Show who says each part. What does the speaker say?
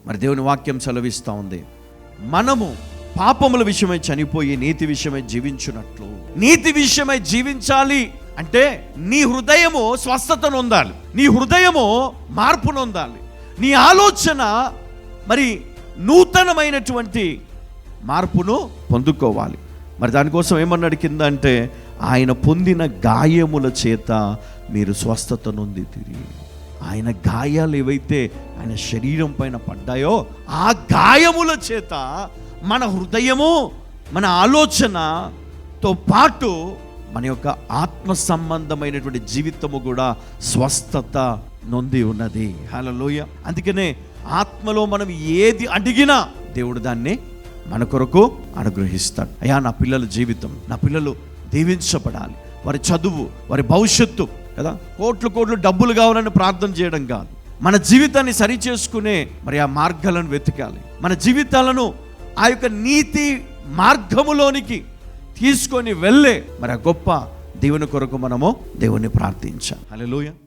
Speaker 1: మరి దేవుని వాక్యం సెలవిస్తూ ఉంది, మనము పాపముల విషయమై చనిపోయి నీతి విషయమై జీవించున్నట్లు. నీతి విషయమై జీవించాలి అంటే నీ హృదయము స్వస్థతను పొందాలి, నీ హృదయము మార్పు నొందాలి, నీ ఆలోచన మరి నూతనమైనటువంటి మార్పును పొందుకోవాలి. మరి దానికోసం ఏమన్నాడు కింద అంటే, ఆయన పొందిన గాయముల చేత మీరు స్వస్థత నొందితిరి. ఆయన గాయాలు ఏవైతే ఆయన శరీరం పైన పడ్డాయో ఆ గాయముల చేత మన హృదయము, మన ఆలోచనతో పాటు మన యొక్క ఆత్మ సంబంధమైనటువంటి జీవితము కూడా స్వస్థత నొంది ఉన్నది. హల్లెలూయా. అందుకనే ఆత్మలో మనం ఏది అడిగినా దేవుడు దాన్ని మన కొరకు అనుగ్రహిస్తాడు. అయ్యా, నా పిల్లల జీవితం, నా పిల్లలు దీవించబడాలి, వారి చదువు, వారి భవిష్యత్తు కదా, కోట్లు డబ్బులు కావాలని ప్రార్థన చేయడం కాదు. మన జీవితాన్ని సరి చేసుకునే మరి ఆ మార్గాలను వెతకాలి. మన జీవితాలను ఆ యొక్క నీతి మార్గములోనికి తీసుకొని వెళ్ళే మరి ఆ గొప్ప దేవుని కొరకు మనము దేవుని ప్రార్థించాలి. హల్లెలూయా.